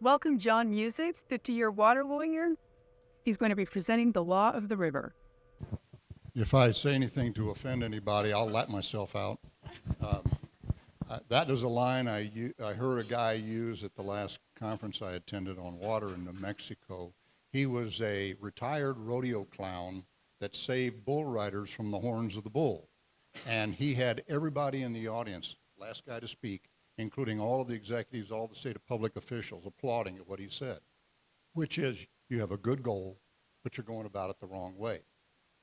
Welcome John Musick, 50-year water lawyer. He's going to be presenting the law of the river. If I say anything to offend anybody, I'll let myself out. That was a line I heard a guy use at the last conference I attended on water in New Mexico. He was a retired rodeo clown that saved bull riders from the horns of the bull. And he had everybody in the audience, last guy to speak, including all of the executives, all the state public officials, applauding at what he said, which is, you have a good goal, but you're going about it the wrong way.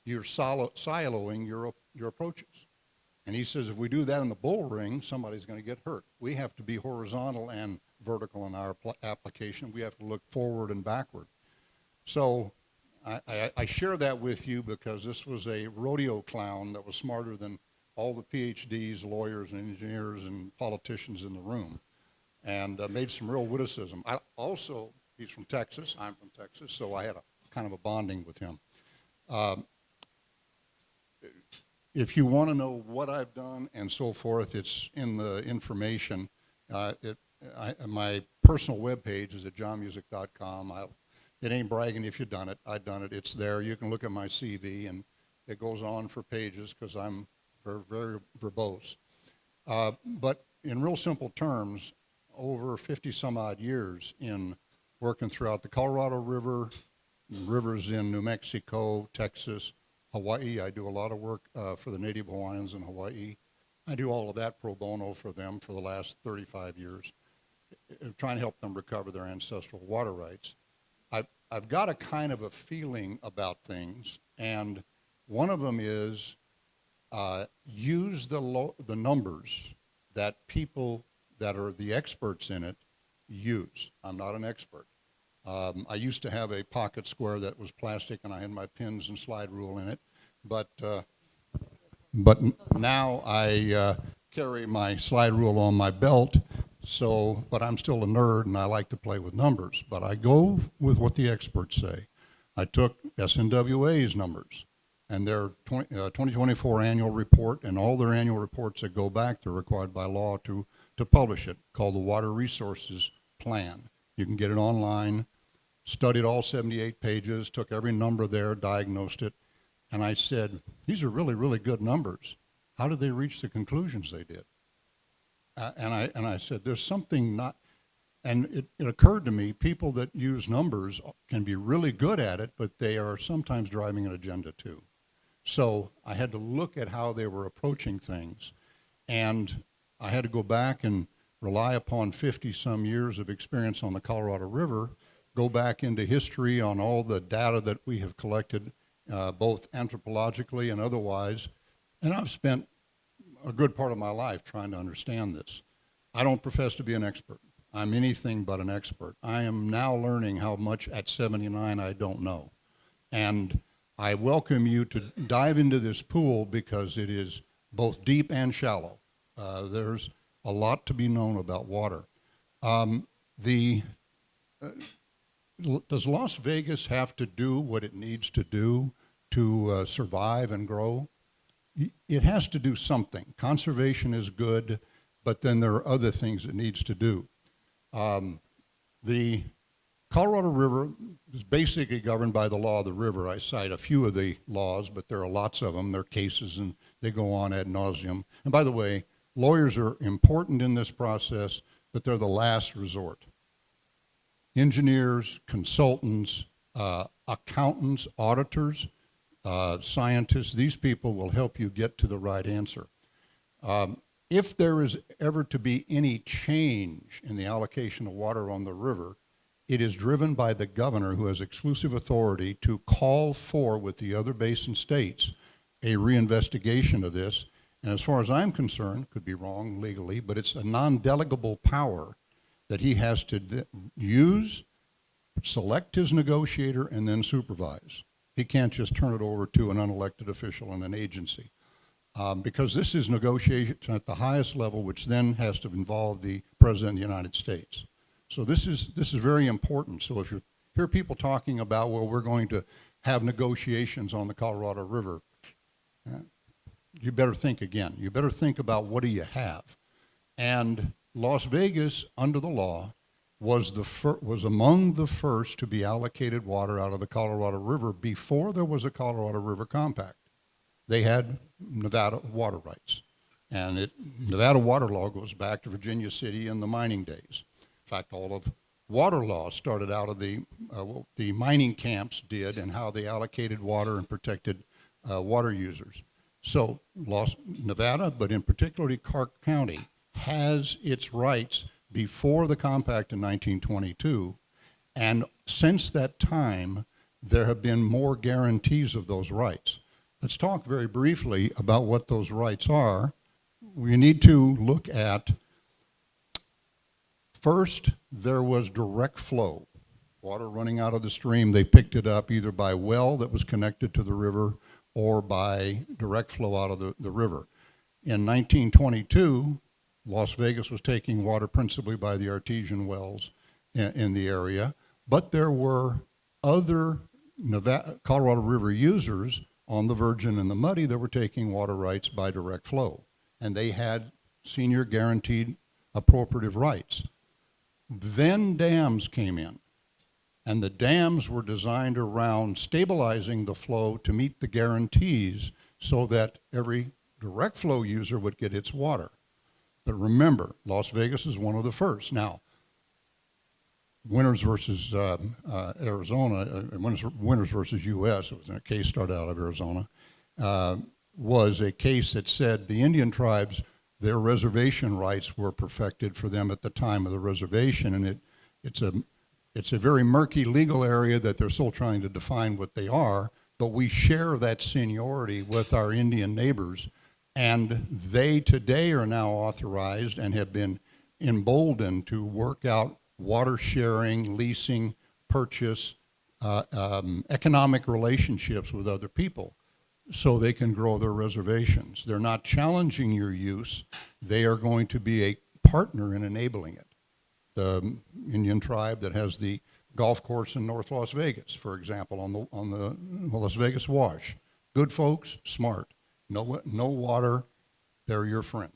You're siloing your approaches. And he says, if we do that in the bull ring, somebody's going to get hurt. We have to be horizontal and vertical in our application. We have to look forward and backward. So I share that with you because this was a rodeo clown that was smarter than all the PhDs, lawyers, and engineers and politicians in the room, and made some real witticism. He's from Texas. I'm from Texas, so I had a kind of a bonding with him. If you want to know what I've done and so forth, it's in the information. My personal webpage is at johnmusick.com. It ain't bragging if you've done it. I've done it. It's there. You can look at my CV, and it goes on for pages because I'm very, very verbose. But in real simple terms, over 50 some odd years in working throughout the Colorado River, rivers in New Mexico, Texas, Hawaii. I do a lot of work for the Native Hawaiians in Hawaii. I do all of that pro bono for them for the last 35 years, trying to help them recover their ancestral water rights. I've got a kind of a feeling about things, and one of them is use the numbers that people that are the experts in it use. I'm not an expert. I used to have a pocket square that was plastic, and I had my pins and slide rule in it. But now I carry my slide rule on my belt. But I'm still a nerd, and I like to play with numbers. But I go with what the experts say. I took SNWA's numbers and their 2024 annual report, and all their annual reports that go back, they're required by law to publish it, called the Water Resources Plan. You can get it online. Studied all 78 pages, took every number there, diagnosed it, and I said, these are really, really good numbers. How did they reach the conclusions they did? And I said, there's something not, and it occurred to me, people that use numbers can be really good at it, but they are sometimes driving an agenda too. So I had to look at how they were approaching things, and I had to go back and rely upon 50 some years of experience on the Colorado River, go back into history on all the data that we have collected, both anthropologically and otherwise, and I've spent a good part of my life trying to understand this. I don't profess to be an expert. I'm anything but an expert. I am now learning how much at 79 I don't know. And I welcome you to dive into this pool because it is both deep and shallow. There's a lot to be known about water. Does Las Vegas have to do what it needs to do to survive and grow? It has to do something. Conservation is good, but then there are other things it needs to do. The Colorado River is basically governed by the law of the river. I cite a few of the laws, but there are lots of them. There are cases, and they go on ad nauseum. And by the way, lawyers are important in this process, but they're the last resort. Engineers, consultants, accountants, auditors, scientists, these people will help you get to the right answer. If there is ever to be any change in the allocation of water on the river, it is driven by the governor, who has exclusive authority to call for, with the other basin states, a reinvestigation of this. And as far as I'm concerned, could be wrong legally, but it's a non-delegable power that he has to use, select his negotiator, and then supervise. He can't just turn it over to an unelected official in an agency. Because this is negotiation at the highest level, which then has to involve the President of the United States. So this is very important. So if you hear people talking about, well, we're going to have negotiations on the Colorado River, you better think again. You better think about, what do you have? And Las Vegas, under the law, was among the first to be allocated water out of the Colorado River before there was a Colorado River Compact. They had Nevada water rights. And Nevada water law goes back to Virginia City in the mining days. In fact, all of water law started out of what the mining camps did and how they allocated water and protected water users. So Nevada, but in particularly Clark County, has its rights before the compact in 1922. And since that time, there have been more guarantees of those rights. Let's talk very briefly about what those rights are. We need to look at, first, there was direct flow. Water running out of the stream, they picked it up either by well that was connected to the river or by direct flow out of the river. In 1922, Las Vegas was taking water principally by the artesian wells in the area, but there were other Colorado River users on the Virgin and the Muddy that were taking water rights by direct flow, and they had senior guaranteed appropriative rights. Then dams came in, and the dams were designed around stabilizing the flow to meet the guarantees so that every direct flow user would get its water. But remember, Las Vegas is one of the first. Now, Winters versus Arizona, Winters versus U.S., it was a case started out of Arizona, was a case that said the Indian tribes, their reservation rights were perfected for them at the time of the reservation, and it's a very murky legal area that they're still trying to define what they are, but we share that seniority with our Indian neighbors, and they today are now authorized and have been emboldened to work out water sharing, leasing, purchase, economic relationships with other people so they can grow their reservations. They're not challenging your use. They are going to be a partner in enabling it. The Indian tribe that has the golf course in North Las Vegas, for example, on the Las Vegas Wash. Good folks, smart. No water, they're your friend.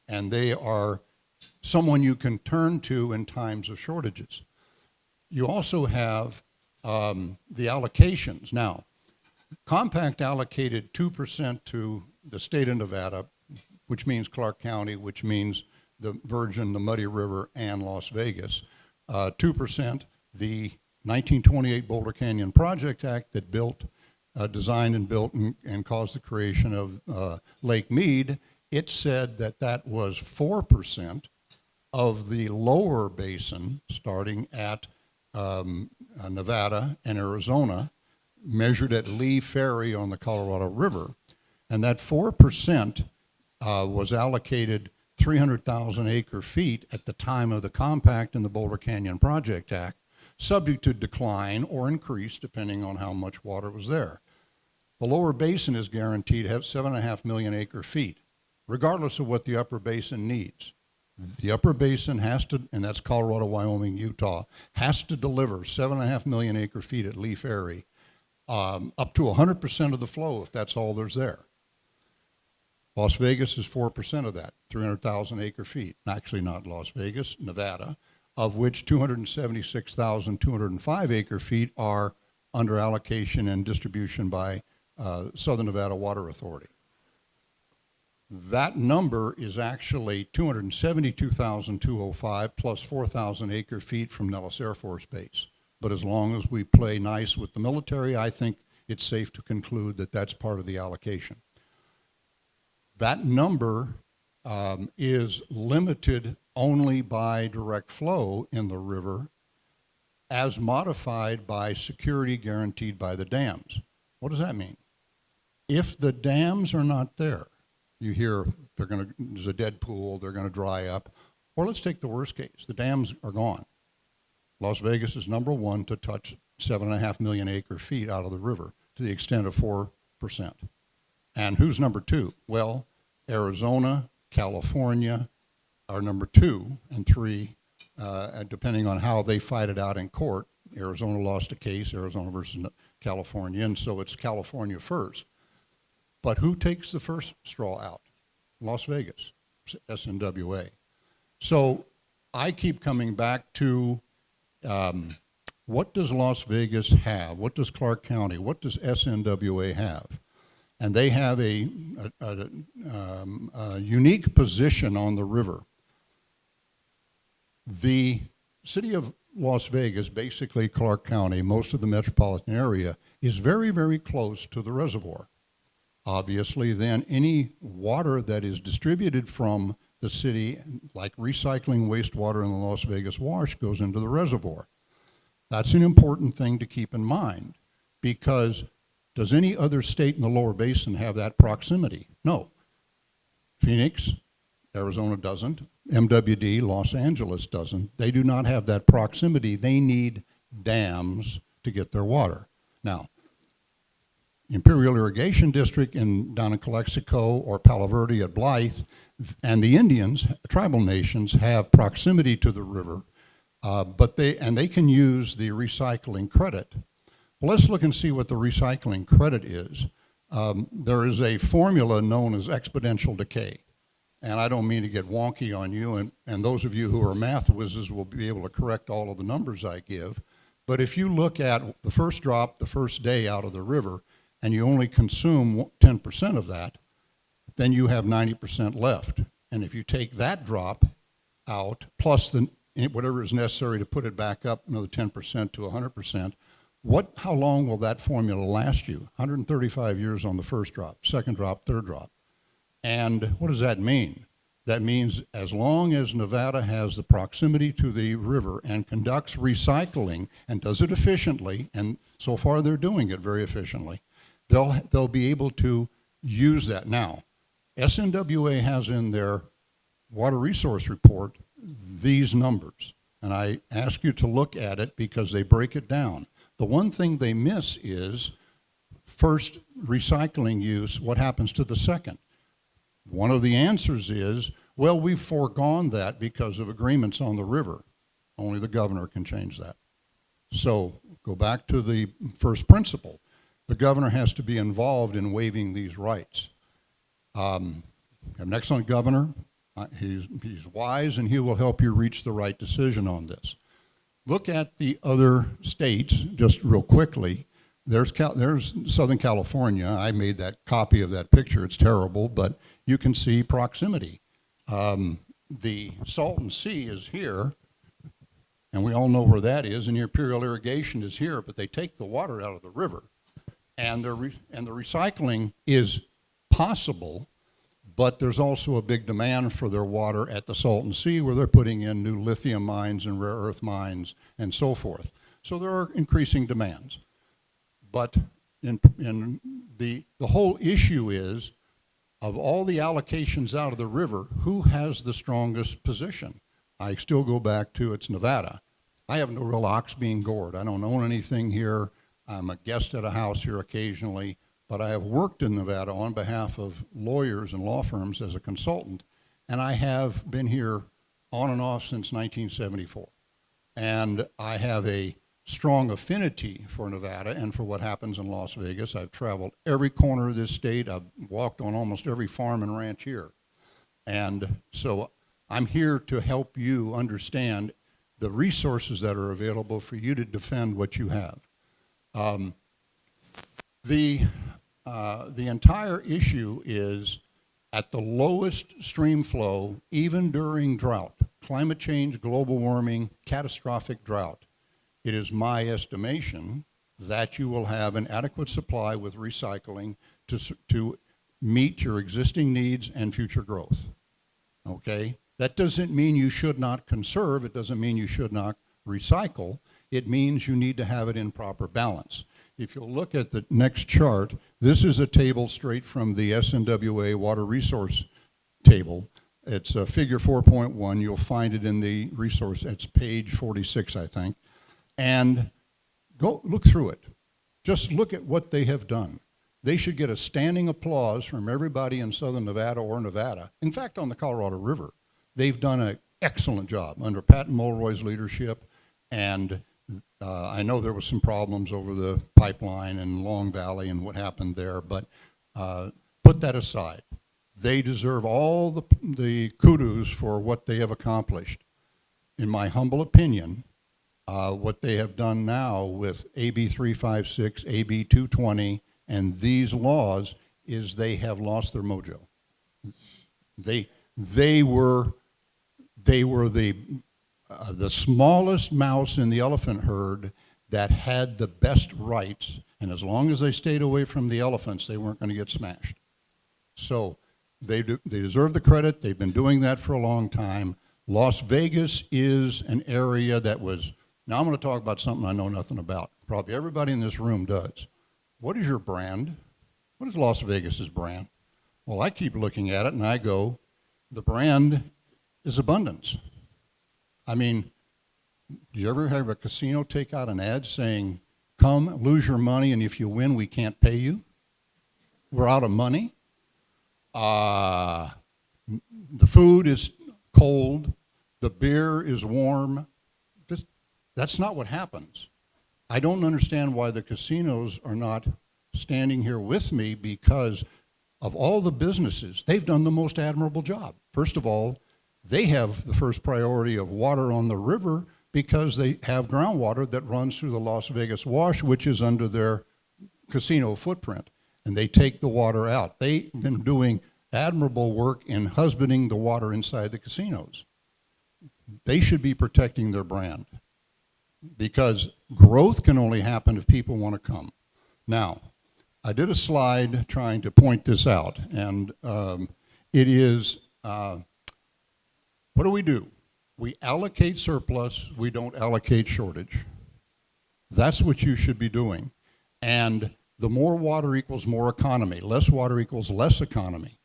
And they are someone you can turn to in times of shortages. You also have the allocations. Now, Compact allocated 2% to the state of Nevada, which means Clark County, which means the Virgin, the Muddy River, and Las Vegas. 2%, the 1928 Boulder Canyon Project Act that designed and built and caused the creation of Lake Mead, it said that was 4% of the lower basin, starting at Nevada and Arizona, measured at Lee Ferry on the Colorado River. And that 4% was allocated 300,000 acre feet at the time of the compact in the Boulder Canyon Project Act, subject to decline or increase depending on how much water was there. The lower basin is guaranteed to have 7.5 million acre feet, regardless of what the upper basin needs. The upper basin has to, and that's Colorado, Wyoming, Utah, has to deliver 7.5 million acre feet at Lee Ferry, up to 100% of the flow if that's all there's there. Las Vegas is 4% of that, 300,000 acre feet. Actually not Las Vegas, Nevada, of which 276,205 acre feet are under allocation and distribution by Southern Nevada Water Authority. That number is actually 272,205 plus 4,000 acre feet from Nellis Air Force Base. But as long as we play nice with the military, I think it's safe to conclude that that's part of the allocation. That number is limited only by direct flow in the river as modified by security guaranteed by the dams. What does that mean? If the dams are not there, you hear there's a dead pool, they're gonna dry up, or let's take the worst case, the dams are gone. Las Vegas is number one to touch 7.5 million acre feet out of the river to the extent of 4%. And who's number two? Well, Arizona, California are number 2 and 3, depending on how they fight it out in court. Arizona lost a case, Arizona versus California, and so it's California first. But who takes the first straw out? Las Vegas, SNWA. So I keep coming back to What does Las Vegas have? What does Clark County? What does SNWA have? And they have a unique position on the river. The city of Las Vegas, basically Clark County, most of the metropolitan area, is very, very close to the reservoir. Obviously, then any water that is distributed from the city, like recycling wastewater in the Las Vegas wash, goes into the reservoir. That's an important thing to keep in mind, because does any other state in the lower basin have that proximity? No. Phoenix, Arizona doesn't. MWD, Los Angeles doesn't. They do not have that proximity. They need dams to get their water. Now, Imperial Irrigation District down in Calexico or Palo Verde at Blythe, and the Indians, tribal nations, have proximity to the river, but they can use the recycling credit. Well, let's look and see what the recycling credit is. There is a formula known as exponential decay. And I don't mean to get wonky on you, and those of you who are math whizzes will be able to correct all of the numbers I give. But if you look at the first drop the first day out of the river, and you only consume 10% of that, then you have 90% left. And if you take that drop out, plus whatever is necessary to put it back up, another 10% to 100%, how long will that formula last you? 135 years on the first drop, second drop, third drop. And what does that mean? That means as long as Nevada has the proximity to the river and conducts recycling and does it efficiently, and so far they're doing it very efficiently, they'll be able to use that. Now, SNWA has in their water resource report these numbers, and I ask you to look at it because they break it down. The one thing they miss is first recycling use, what happens to the second? One of the answers is, well, we've foregone that because of agreements on the river. Only the governor can change that. So go back to the first principle. The governor has to be involved in waiving these rights. An excellent governor. He's wise, and he will help you reach the right decision on this. Look at the other states just real quickly. There's Southern California. I made that copy of that picture. It's terrible, but you can see proximity. The Salton Sea is here, and we all know where that is, and the Imperial Irrigation is here, but they take the water out of the river. And the recycling is possible, but there's also a big demand for their water at the Salton Sea, where they're putting in new lithium mines and rare earth mines and so forth. So there are increasing demands. But in the whole issue is, of all the allocations out of the river, who has the strongest position? I still go back to it's Nevada. I have no real ox being gored. I don't own anything here. I'm a guest at a house here occasionally, but I have worked in Nevada on behalf of lawyers and law firms as a consultant, and I have been here on and off since 1974. And I have a strong affinity for Nevada and for what happens in Las Vegas. I've traveled every corner of this state. I've walked on almost every farm and ranch here. And so I'm here to help you understand the resources that are available for you to defend what you have. The entire issue is at the lowest stream flow, even during drought, climate change, global warming, catastrophic drought. It is my estimation that you will have an adequate supply with recycling to meet your existing needs and future growth, okay? That doesn't mean you should not conserve. It doesn't mean you should not recycle. It means you need to have it in proper balance. If you'll look at the next chart, this is a table straight from the SNWA water resource table. It's figure 4.1. You'll find it in the resource. It's page 46, I think. And go look through it. Just look at what they have done. They should get a standing applause from everybody in Southern Nevada or Nevada. In fact, on the Colorado River, they've done an excellent job under Pat Mulroy's leadership. And I know there was some problems over the pipeline in Long Valley and what happened there, but put that aside. They deserve all the kudos for what they have accomplished. In my humble opinion, What they have done now with AB 356, AB 220, and these laws is they have lost their mojo. They, they were, they were the smallest mouse in the elephant herd that had the best rights, and as long as they stayed away from the elephants, they weren't going to get smashed. So they deserve the credit. They've been doing that for a long time. Las Vegas is an area that was, now I'm going to talk about something I know nothing about. Probably everybody in this room does. What is your brand? What is Las Vegas's brand? Well, I keep looking at it and I go, the brand is abundance. I mean, do you ever have a casino take out an ad saying, come, lose your money, and if you win, we can't pay you? We're out of money. The food is cold. The beer is warm. That's not what happens. I don't understand why the casinos are not standing here with me, because of all the businesses, they've done the most admirable job. First of all, they have the first priority of water on the river because they have groundwater that runs through the Las Vegas Wash, which is under their casino footprint, and they take the water out. They've been doing admirable work in husbanding the water inside the casinos. They should be protecting their brand, because growth can only happen if people want to come. Now, I did a slide trying to point this out, and it is, what do? We allocate surplus, we don't allocate shortage. That's what you should be doing. And the more water equals more economy, less water equals less economy.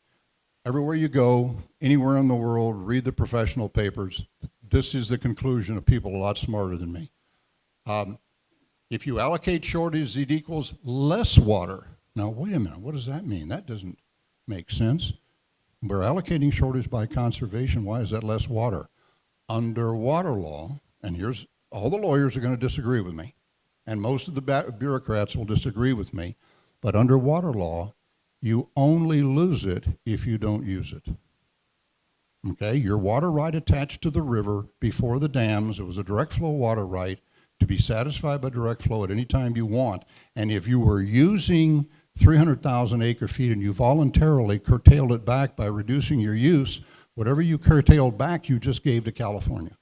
Everywhere you go, anywhere in the world, read the professional papers. This is the conclusion of people a lot smarter than me. If you allocate shortage, it equals less water. Now, wait a minute, what does that mean? That doesn't make sense. We're allocating shortage by conservation. Why is that less water? Under water law, and here's, all the lawyers are going to disagree with me, and most of the bureaucrats will disagree with me, but under water law, you only lose it if you don't use it. Okay, your water right attached to the river before the dams, it was a direct flow water right to be satisfied by direct flow at any time you want. And if you were using 300,000 acre feet and you voluntarily curtailed it back by reducing your use, whatever you curtailed back, you just gave to California.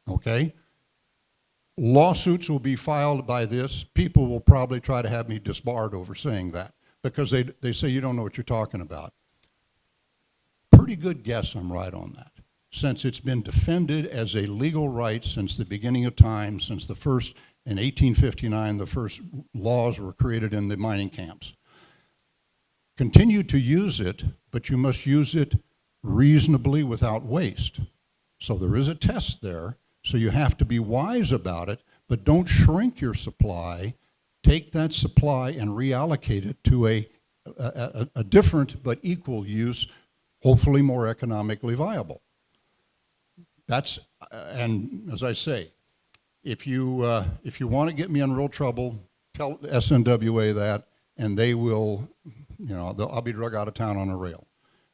Okay? Lawsuits will be filed by this. People will probably try to have me disbarred over saying that, because they say you don't know what you're talking about. Pretty good guess I'm right on that, since it's been defended as a legal right since the beginning of time, since the first, in 1859, the first laws were created in the mining camps. Continue to use it, but you must use it reasonably without waste. So there is a test there, so you have to be wise about it, but don't shrink your supply. Take that supply and reallocate it to a different but equal use, hopefully more economically viable. That's, and as I say, if you want to get me in real trouble, tell SNWA that, and they will, I'll be drug out of town on a rail.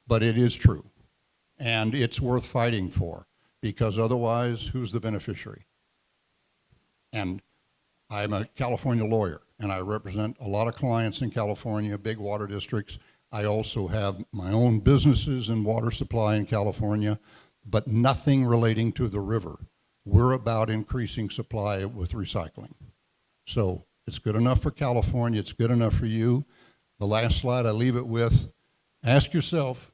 But it is true, and it's worth fighting for, because otherwise, who's the beneficiary? And I'm a California lawyer, and I represent a lot of clients in California, big water districts. I also have my own businesses in water supply in California, but nothing relating to the river. We're about increasing supply with recycling. So it's good enough for California, it's good enough for you. The last slide I leave it with, ask yourself,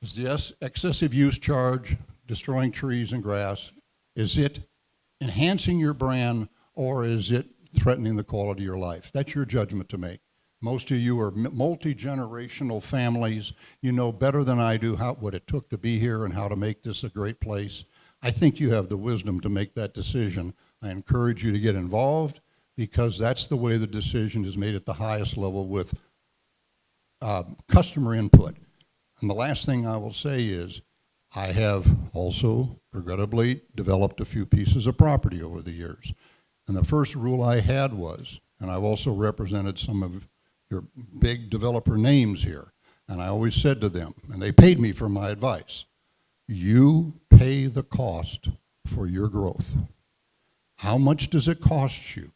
is the excessive use charge destroying trees and grass? Is it enhancing your brand, or is it threatening the quality of your life? That's your judgment to make. Most of you are multi-generational families. You know better than I do what it took to be here and how to make this a great place. I think you have the wisdom to make that decision. I encourage you to get involved, because that's the way the decision is made at the highest level, with customer input. And the last thing I will say is, I have also, regrettably, developed a few pieces of property over the years. And the first rule I had was, and I've also represented some of your big developer names here, and I always said to them, and they paid me for my advice, you pay the cost for your growth. How much does it cost you?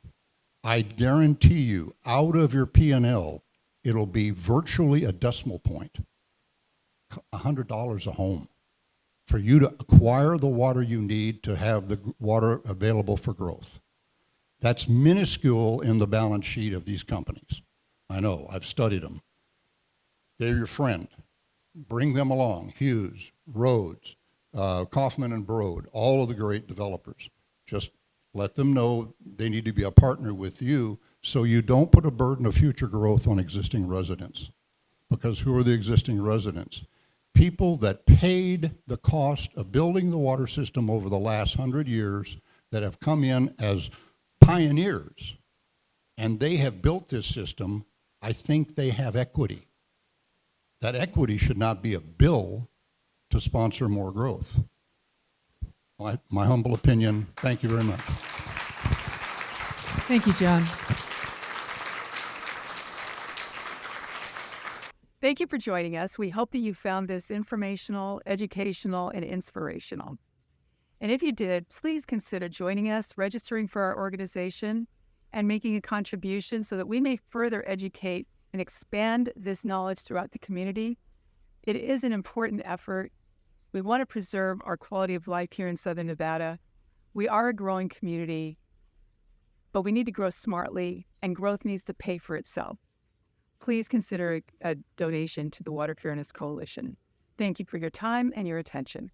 I guarantee you, out of your P&L, it'll be virtually a decimal point, $100 a home, for you to acquire the water you need to have the water available for growth. That's minuscule in the balance sheet of these companies. I know, I've studied them. They're your friend. Bring them along. Hughes, Rhodes, Kaufman and Broad, all of the great developers. Just let them know they need to be a partner with you so you don't put a burden of future growth on existing residents. Because who are the existing residents? People that paid the cost of building the water system over the last 100 years, that have come in as pioneers, and they have built this system. I think they have equity. That equity should not be a bill to sponsor more growth. My humble opinion. Thank you very much. Thank you, John. Thank you for joining us. We hope that you found this informational, educational, and inspirational. And if you did, please consider joining us, registering for our organization, and making a contribution so that we may further educate and expand this knowledge throughout the community. It is an important effort. We want to preserve our quality of life here in Southern Nevada. We are a growing community, but we need to grow smartly, and growth needs to pay for itself. Please consider a donation to the Water Fairness Coalition. Thank you for your time and your attention.